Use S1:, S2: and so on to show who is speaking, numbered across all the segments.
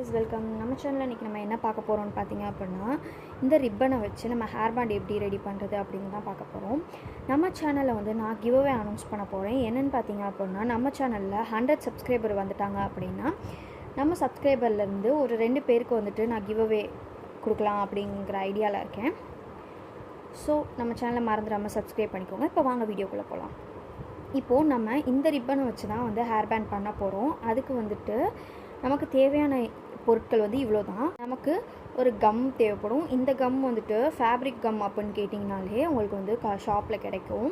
S1: guys, welcome. நம்ம சேனலில் இன்றைக்கி நம்ம என்ன பார்க்க போகிறோம்னு பார்த்தீங்க அப்படின்னா, இந்த ரிப்பனை வச்சு நம்ம ஹேர் பேண்ட் எப்படி ரெடி பண்ணுறது அப்படின்னு தான் பார்க்க போகிறோம். நம்ம சேனலில் வந்து நான் கிவ் அவே அனௌன்ஸ் பண்ண போகிறேன். என்னென்னு பார்த்தீங்க அப்படின்னா, நம்ம சேனலில் 100 சப்ஸ்கிரைபர் வந்துட்டாங்க அப்படின்னா, நம்ம சப்ஸ்கிரைபர்லேருந்து ஒரு 2 பேருக்கு வந்துட்டு நான் கிவ் அவே கொடுக்கலாம் அப்படிங்கிற ஐடியாவில் இருக்கேன். ஸோ நம்ம சேனலை மறந்துடாமல் சப்ஸ்கிரைப் பண்ணிக்கோங்க. இப்போ வாங்க வீடியோக்குள்ளே போகலாம். இப்போது நம்ம இந்த ரிப்பனை வச்சு தான் வந்து ஹேர் பேண்ட் பண்ண போகிறோம். அதுக்கு வந்துட்டு நமக்கு தேவையான பொருட்கள் வந்து இவ்வளோ தான். நமக்கு ஒரு கம் தேவைப்படும். இந்த கம் வந்துட்டு ஃபேப்ரிக் கம் அப்படின்னு கேட்டிங்கனாலே உங்களுக்கு வந்து ஷாப்பில் கிடைக்கும்.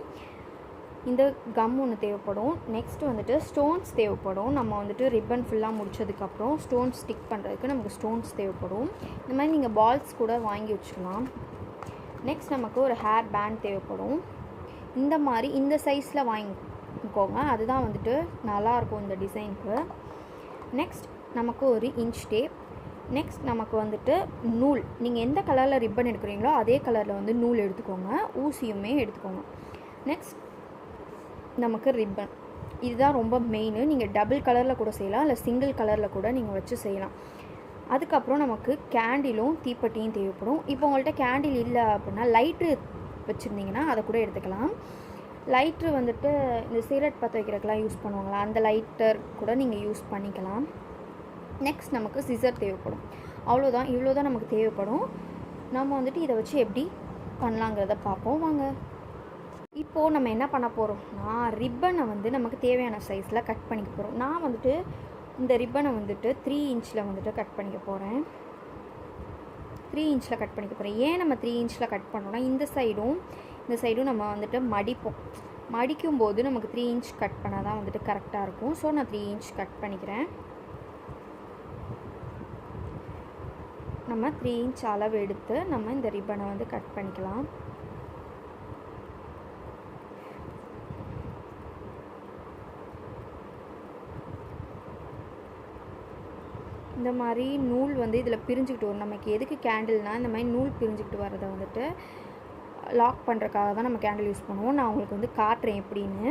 S1: இந்த கம் ஒன்று தேவைப்படும். நெக்ஸ்ட்டு வந்துட்டு ஸ்டோன்ஸ் தேவைப்படும். நம்ம வந்துட்டு ரிப்பன் ஃபுல்லாக முடித்ததுக்கப்புறம் ஸ்டோன்ஸ் ஸ்டிக் பண்ணுறதுக்கு நமக்கு ஸ்டோன்ஸ் தேவைப்படும். இந்த மாதிரி நீங்கள் பால்ஸ் கூட வாங்கி வச்சுக்கலாம். நெக்ஸ்ட் நமக்கு ஒரு ஹேர் பேண்ட் தேவைப்படும். இந்த மாதிரி இந்த சைஸில் வாங்கிக்கோங்க, அதுதான் வந்துட்டு நல்லாயிருக்கும் இந்த டிசைனுக்கு. நெக்ஸ்ட் நமக்கு ஒரு இன்ச் டேப். நெக்ஸ்ட் நமக்கு வந்துட்டு நூல். நீங்கள் எந்த கலரில் ரிப்பன் எடுக்கிறீங்களோ அதே கலரில் வந்து நூல் எடுத்துக்கோங்க. ஊசியுமே எடுத்துக்கோங்க. நெக்ஸ்ட் நமக்கு ரிப்பன். இதுதான் ரொம்ப மெயின். நீங்கள் டபுள் கலரில் கூட செய்யலாம், இல்லை சிங்கிள் கலரில் கூட நீங்கள் வச்சு செய்யலாம். அதுக்கப்புறம் நமக்கு கேண்டிலும் தீப்பெட்டியும் தேவைப்படும். இப்போ உங்கள்கிட்ட கேண்டில் இல்லை அப்படின்னா லைட்ரு வச்சுருந்தீங்கன்னா அதை கூட எடுத்துக்கலாம். லைட்ரு வந்துட்டு இந்த சிகரெட் பற்ற வைக்கிறதுக்கெலாம் யூஸ் பண்ணுவாங்களா, அந்த லைட்டர் கூட நீங்கள் யூஸ் பண்ணிக்கலாம். நெக்ஸ்ட் நமக்கு சிசர் தேவைப்படும். அவ்வளோதான், இவ்வளோ தான் நமக்கு தேவைப்படும். நம்ம வந்துட்டு இதை வச்சு எப்படி பண்ணலாங்கிறத பார்ப்போம் வாங்க. இப்போது நம்ம என்ன பண்ண போகிறோம்னா, ரிப்பனை வந்து நமக்கு தேவையான சைஸில் கட் பண்ணிக்க போகிறோம். நான் வந்துட்டு இந்த ரிப்பனை வந்துட்டு 3 இன்ச்சில் வந்துட்டு கட் பண்ணிக்க போகிறேன். 3 இன்ச்சில் கட் பண்ணிக்க போகிறேன். ஏன் நம்ம 3 இன்ச்சில் கட் பண்ணோன்னா, இந்த சைடும் நம்ம வந்துட்டு மடிக்கும்போது நமக்கு 3 இன்ச் கட் பண்ணால் தான் வந்துட்டு கரெக்டாக இருக்கும். ஸோ நான் 3 இன்ச் கட் பண்ணிக்கிறேன். நம்ம 3 இன்ச் அளவு எடுத்து நம்ம இந்த ரிப்பனை வந்து கட் பண்ணிக்கலாம். இந்த மாதிரி நூல் வந்து இதில் பிரிஞ்சுக்கிட்டு வரும். நமக்கு எதுக்கு கேண்டில்னால், இந்த மாதிரி நூல் பிரிஞ்சுக்கிட்டு வரதை வந்துட்டு லாக் பண்ணுறதுக்காக தான் நம்ம கேண்டில் யூஸ் பண்ணுவோம். நான் உங்களுக்கு வந்து காட்டுறேன் எப்படின்னு.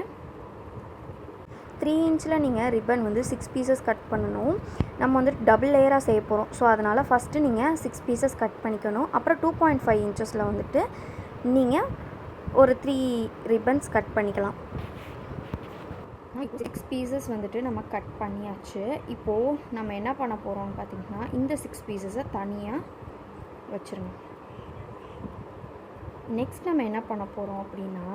S1: 3 இன்ச்சில் நீங்கள் ரிப்பன் வந்து 6 பீசஸ் கட் பண்ணணும். நம்ம வந்துட்டு டபுள் லேயராக செய்ய போகிறோம். ஸோ அதனால் ஃபஸ்ட்டு நீங்கள் 6 பீசஸ் கட் பண்ணிக்கணும். அப்புறம் 2.5 இன்ச்சஸில் வந்துட்டு நீங்கள் ஒரு 3 ரிப்பன்ஸ் கட் பண்ணிக்கலாம். 6 பீசஸ் வந்துட்டு நம்ம கட் பண்ணியாச்சு. இப்போது நம்ம என்ன பண்ண போகிறோம்னு பார்த்திங்கன்னா, இந்த 6 பீசஸை தனியாக வச்சுருங்க. நெக்ஸ்ட் நம்ம என்ன பண்ண போகிறோம் அப்படின்னா,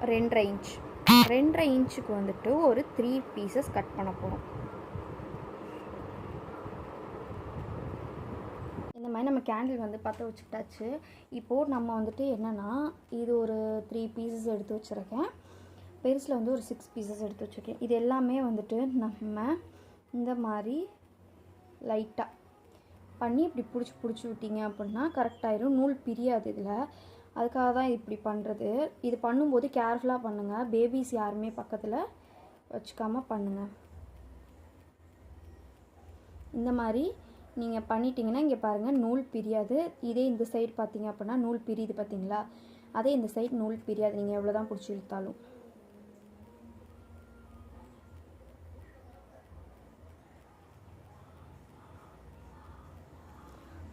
S1: 2.5 இன்ச்சுக்கு வந்துட்டு ஒரு 3 பீசஸ் கட் பண்ண போகிறோம். இந்த மாதிரி நம்ம கேண்டில் வந்து பற்ற வச்சுக்கிட்டாச்சு. இப்போது நம்ம வந்துட்டு என்னென்னா, இது ஒரு 3 பீசஸ் எடுத்து வச்சுருக்கேன். பெருசில் வந்து ஒரு 6 பீசஸ் எடுத்து வச்சுருக்கேன். இது எல்லாமே வந்துட்டு நம்ம இந்த மாதிரி லைட்டாக பண்ணி இப்படி பிடிச்சி விட்டிங்க அப்படின்னா கரெக்டாயிரும். நூல் பிரியாது இதில். அதுக்காக தான் இப்படி பண்ணுறது. இது பண்ணும்போது கேர்ஃபுல்லாக பண்ணுங்கள். பேபிஸ் யாருமே பக்கத்தில் வச்சுக்காமல் பண்ணுங்கள். இந்த மாதிரி நீங்கள் பண்ணிட்டீங்கன்னா இங்கே பாருங்கள், நூல் பிரியாது. இதே இந்த சைடு பார்த்தீங்க அப்படின்னா நூல் பிரியுது பார்த்தீங்களா, அதே இந்த சைடு நூல் பிரியாது. நீங்கள் எவ்வளோ தான் பிடிச்சி இழுத்தாலும்.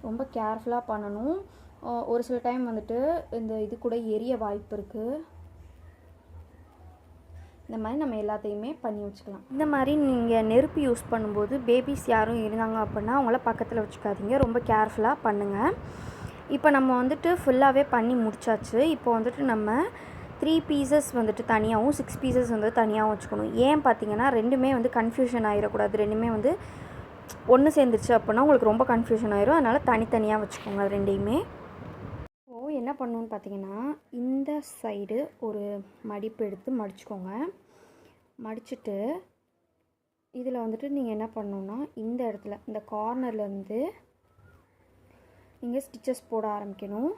S1: ரொம்ப கேர்ஃபுல்லாக பண்ணணும். ஒரு சில டைம் வந்துட்டு இந்த இது கூட எரிய வாய்ப்பு இருக்குது. இந்த மாதிரி நம்ம எல்லாத்தையுமே பண்ணி வச்சுக்கலாம். இந்த மாதிரி நீங்கள் நெருப்பு யூஸ் பண்ணும்போது பேபிஸ் யாரும் இருந்தாங்க அப்படின்னா அவங்கள பக்கத்தில் வச்சுக்காதீங்க. ரொம்ப கேர்ஃபுல்லாக பண்ணுங்கள். இப்போ நம்ம வந்துட்டு ஃபுல்லாகவே பண்ணி முடிச்சாச்சு. இப்போ வந்துட்டு நம்ம 3 பீசஸ் வந்துட்டு தனியாகவும் 6 பீசஸ் வந்து தனியாகவும் வச்சுக்கணும். ஏன் பார்த்தீங்கன்னா, ரெண்டுமே வந்து கன்ஃபியூஷன் ஆகிடக்கூடாது. ரெண்டுமே வந்து ஒன்று சேர்ந்துருச்சு அப்படின்னா உங்களுக்கு ரொம்ப கன்ஃபியூஷன் ஆயிரும். அதனால் தனித்தனியாக வச்சுக்கோங்க ரெண்டையுமே. இப்போது என்ன பண்ணணுன்னு பார்த்தீங்கன்னா, இந்த சைடு ஒரு மடிப்பு எடுத்து மடிச்சுக்கோங்க. மடிச்சுட்டு இதில் வந்துட்டு நீங்கள் என்ன பண்ணணுன்னா, இந்த இடத்துல இந்த கார்னர்லேருந்து நீங்கள் ஸ்டிச்சஸ் போட ஆரம்பிக்கணும்.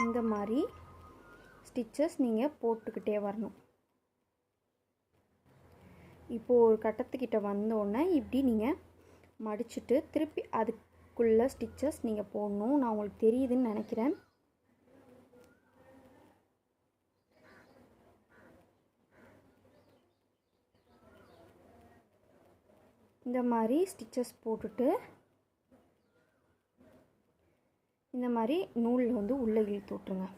S1: இந்த மாதிரி ஸ்டிச்சஸ் நீங்கள் போட்டுக்கிட்டே வரணும். இப்போது ஒரு கட்டத்துக்கிட்ட வந்தோடனே இப்படி நீங்கள் மடிச்சுட்டு திருப்பி அது பூக்குள்ள ஸ்டிச்சஸ் நீங்கள் போடணும். நான் உங்களுக்கு தெரியுதுன்னு நினைக்கிறேன். இந்த மாதிரி ஸ்டிச்சஸ் போட்டுட்டு இந்த மாதிரி நூல் வந்து உள்ளே இழுத்து விட்ருங்க.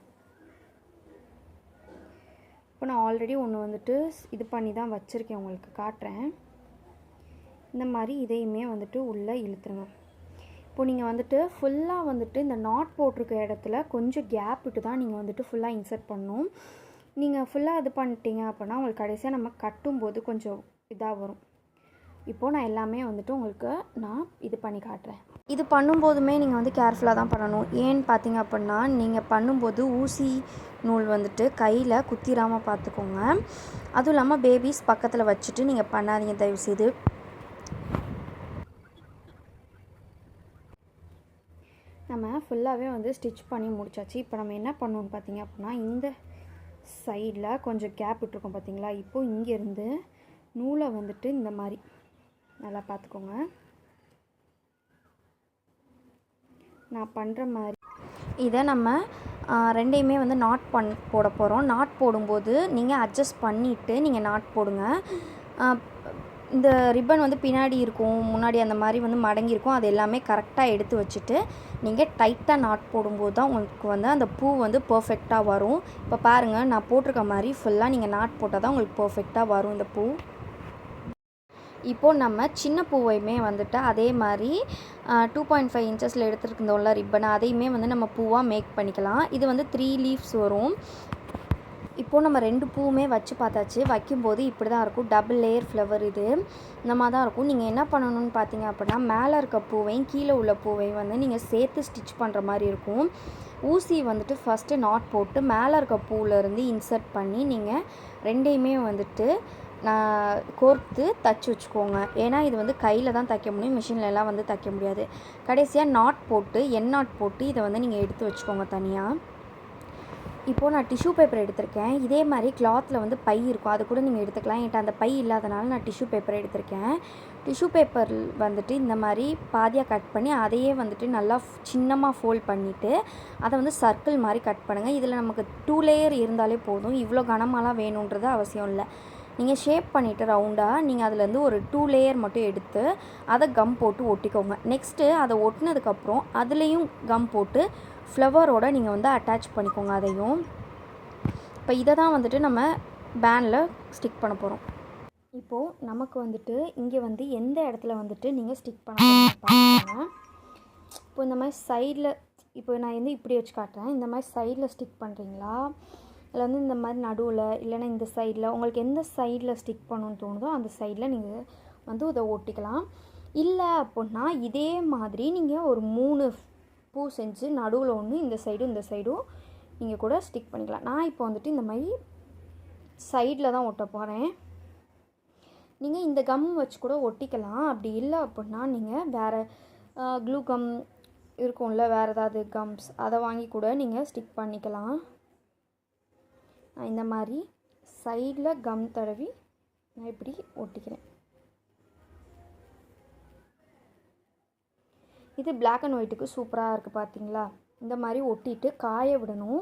S1: இப்போ நான் ஆல்ரெடி ஒன்று வந்துட்டு இது பண்ணி தான் வச்சுருக்கேன், உங்களுக்கு காட்டுறேன். இந்த மாதிரி இதையுமே வந்துட்டு உள்ளே இழுத்துருங்க. இப்போ நீங்கள் வந்துட்டு ஃபுல்லாக வந்துட்டு இந்த நாட் போட்டிருக்க இடத்துல கொஞ்சம் கேப் விட்டு தான் நீங்கள் வந்துட்டு ஃபுல்லாக இன்சர்ட் பண்ணணும். நீங்கள் ஃபுல்லாக இது பண்ணிட்டீங்க அப்படின்னா உங்களுக்கு கடைசியாக நம்ம கட்டும்போது கொஞ்சம் இதாக வரும். இப்போது நான் எல்லாமே வந்துட்டு உங்களுக்கு நான் இது பண்ணி காட்டுறேன். இது பண்ணும்போதுமே நீங்கள் வந்து கேர்ஃபுல்லாக தான் பண்ணணும். ஏன்னு பார்த்தீங்க அப்படின்னா நீங்கள் பண்ணும்போது ஊசி நூல் வந்துட்டு கையில் குத்திராமல் பார்த்துக்கோங்க. அதுவும் இல்லாமல் பேபிஸ் பக்கத்தில் வச்சுட்டு நீங்கள் பண்ணாதீங்க தயவுசெய்து. நம்ம ஃபுல்லாகவே வந்து ஸ்டிச் பண்ணி முடிச்சாச்சு. இப்போ நம்ம என்ன பண்ணணும்னு பார்த்தீங்க அப்படின்னா இந்த சைடில் கொஞ்சம் கேப் விட்டுருக்கோம் பார்த்தீங்களா. இப்போது இங்கேருந்து நூலை வந்துட்டு இந்த மாதிரி நல்லா பார்த்துக்கோங்க. நான் பண்ணுற மாதிரி இதை நம்ம ரெண்டையுமே வந்து நாட் போட போகிறோம். நாட் போடும்போது நீங்கள் அட்ஜஸ்ட் பண்ணிவிட்டு நீங்கள் நாட் போடுங்க. இந்த ரிப்பன் வந்து பின்னாடி இருக்கும், முன்னாடி அந்த மாதிரி வந்து மடங்கி இருக்கும். அது எல்லாமே கரெக்டாக எடுத்து வச்சுட்டு நீங்கள் டைட்டாக நாட் போடும்போது தான் உங்களுக்கு வந்து அந்த பூ வந்து பர்ஃபெக்டாக வரும். இப்போ பாருங்கள், நான் போட்டிருக்க மாதிரி ஃபுல்லாக நீங்கள் நாட் போட்டால் தான் உங்களுக்கு பர்ஃபெக்டாக வரும் இந்த பூ. இப்போது நம்ம சின்ன பூவையுமே வந்துட்டு அதே மாதிரி 2.5 இன்ச்சஸில் எடுத்துருந்தோம்ல ரிப்பனை, அதையுமே வந்து நம்ம பூவாக மேக் பண்ணிக்கலாம். இது வந்து 3 லீவ்ஸ் வரும். இப்போது நம்ம 2 பூவுமே வச்சு பார்த்தாச்சு. வைக்கும்போது இப்படி தான் இருக்கும். டபுள் லேயர் ஃப்ளவர் இது இந்த மாதிரி தான் இருக்கும். நீங்கள் என்ன பண்ணணும்னு பார்த்தீங்க அப்படின்னா மேலே இருக்க பூவையும் கீழே உள்ள பூவையும் வந்து நீங்கள் சேர்த்து ஸ்டிச் பண்ணுற மாதிரி இருக்கும். ஊசி வந்துட்டு ஃபஸ்ட்டு நாட் போட்டு மேலே இருக்க பூவிலேருந்து இன்சர்ட் பண்ணி நீங்கள் ரெண்டையுமே வந்துட்டு நான் கோர்த்து தைச்சி வச்சுக்கோங்க. ஏன்னா இது வந்து கையில் தான் தைக்க முடியும், மிஷின்லலாம் வந்து தைக்க முடியாது. கடைசியாக நாட் போட்டு நாட் போட்டு இதை வந்து நீங்கள் எடுத்து வச்சுக்கோங்க தனியாக. இப்போது நான் டிஷ்யூ பேப்பர் எடுத்திருக்கேன். இதே மாதிரி கிளாத்தில் வந்து பை இருக்கும், அது கூட நீங்கள் எடுத்துக்கலாம். என்கிட்ட அந்த பை இல்லாதனால நான் டிஷ்யூ பேப்பர் எடுத்திருக்கேன். டிஷ்யூ பேப்பர் வந்துட்டு இந்த மாதிரி பாதியாக கட் பண்ணி அதையே வந்துட்டு நல்லா சின்னமாக ஃபோல்ட் பண்ணிவிட்டு அதை வந்து சர்க்கிள் மாதிரி கட் பண்ணுங்கள். இதில் நமக்கு 2 லேயர் இருந்தாலே போதும், இவ்வளோ கனமாலாம் வேணுன்றது அவசியம் இல்லை. நீங்கள் ஷேப் பண்ணிவிட்டு ரவுண்டாக நீங்கள் அதுலேருந்து ஒரு 2 லேயர் மட்டும் எடுத்து அதை கம் போட்டு ஒட்டிக்கோங்க. நெக்ஸ்ட்டு அதை ஒட்டினதுக்கப்புறம் அதுலேயும் கம் போட்டு ஃப்ளவரோடு நீங்கள் வந்து அட்டாச் பண்ணிக்கோங்க அதையும். இப்போ இதை தான் வந்துட்டு நம்ம பேனில் ஸ்டிக் பண்ண போகிறோம். இப்போது நமக்கு வந்துட்டு இங்கே வந்து எந்த இடத்துல வந்துட்டு நீங்கள் ஸ்டிக் பண்ண பார்த்துக்கோங்க. இப்போ இந்த மாதிரி சைடில், இப்போ நான் வந்து இப்படி வச்சு காட்டுறேன். இந்த மாதிரி சைடில் ஸ்டிக் பண்ணுறீங்களா, இல்லை வந்து இந்த மாதிரி நடுவில், இல்லைன்னா இந்த சைடில், உங்களுக்கு எந்த சைடில் ஸ்டிக் பண்ணணுன்னு தோணுதோ அந்த சைடில் நீங்கள் வந்து இதை ஒட்டிக்கலாம். இல்லை அப்படின்னா இதே மாதிரி நீங்கள் ஒரு 3 பூ செஞ்சு நடுவில் ஒன்று, இந்த சைடும் நீங்கள் கூட ஸ்டிக் பண்ணிக்கலாம். நான் இப்போ வந்துட்டு இந்த மாதிரி சைடில் தான் ஒட்ட போகிறேன். நீங்கள் இந்த கம் வச்சு கூட ஒட்டிக்கலாம். அப்படி இல்லை அப்படின்னா நீங்கள் வேறு க்ளூ கம் இருக்கும்ல, வேறு ஏதாவது கம்ஸ் அதை வாங்கி கூட நீங்கள் ஸ்டிக் பண்ணிக்கலாம். நான் இந்த மாதிரி சைடில் கம் தடவி நான் இப்படி ஒட்டிக்கிறேன். இது பிளாக் அண்ட் ஒயிட்டுக்கு சூப்பராக இருக்குது பார்த்தீங்களா. இந்த மாதிரி ஒட்டிட்டு காய விடணும்.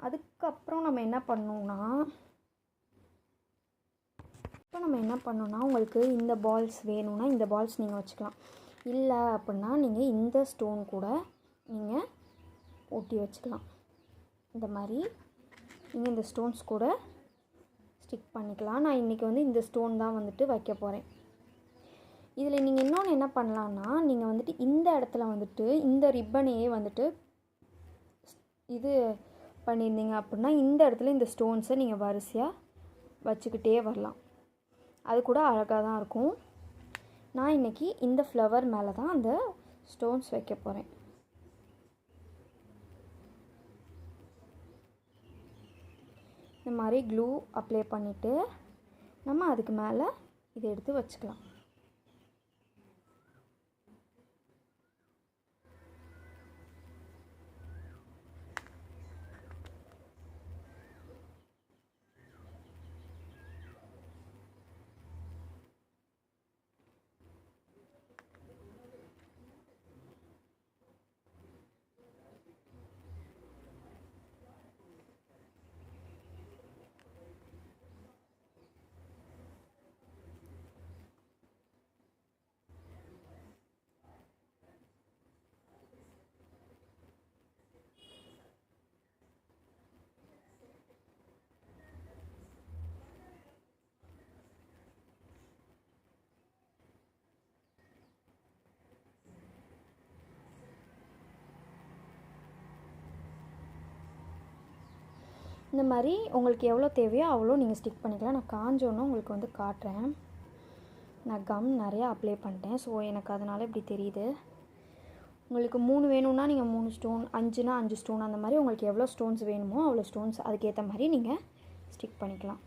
S1: அதுக்கப்புறம் நம்ம என்ன பண்ணணும்னா உங்களுக்கு இந்த பால்ஸ் வேணும்னா இந்த பால்ஸ் நீங்கள் வச்சுக்கலாம். இல்லை அப்படின்னா நீங்கள் இந்த ஸ்டோன் கூட நீங்கள் ஒட்டி வச்சுக்கலாம். இந்த மாதிரி நீங்கள் இந்த ஸ்டோன்ஸ் கூட ஸ்டிக் பண்ணிக்கலாம். நான் இன்றைக்கி வந்து இந்த ஸ்டோன் தான் வந்துட்டு வைக்க போகிறேன். இதில் நீங்கள் இன்னொன்று என்ன பண்ணலான்னா, நீங்கள் வந்துட்டு இந்த இடத்துல வந்துட்டு இந்த ரிப்பனையே வந்துட்டு இது பண்ணியிருந்தீங்க அப்படின்னா இந்த இடத்துல இந்த ஸ்டோன்ஸை நீங்கள் வரிசையாக வச்சுக்கிட்டே வரலாம். அது கூட அழகாக தான் இருக்கும். நான் இன்றைக்கி இந்த ஃப்ளவர் மேலே தான் அந்த ஸ்டோன்ஸ் வைக்க போகிறேன். இந்த மாதிரி க்ளூ அப்ளை பண்ணிவிட்டு நம்ம அதுக்கு மேலே இதை எடுத்து வச்சுக்கலாம். இந்த மாதிரி உங்களுக்கு எவ்வளோ தேவையோ அவ்வளோ நீங்கள் ஸ்டிக் பண்ணிக்கலாம். நான் காஞ்சோன்னு உங்களுக்கு வந்து காட்டுறேன். நான் கம் நிறையா அப்ளை பண்ணிட்டேன். ஸோ எனக்கு அதனால் இப்படி தெரியுது. உங்களுக்கு 3 வேணும்னா நீங்கள் 3 ஸ்டோன், 5னா 5 ஸ்டோன், அந்த மாதிரி உங்களுக்கு எவ்வளோ ஸ்டோன்ஸ் வேணுமோ அவ்வளோ ஸ்டோன்ஸ் அதுக்கேற்ற மாதிரி நீங்கள் ஸ்டிக் பண்ணிக்கலாம்.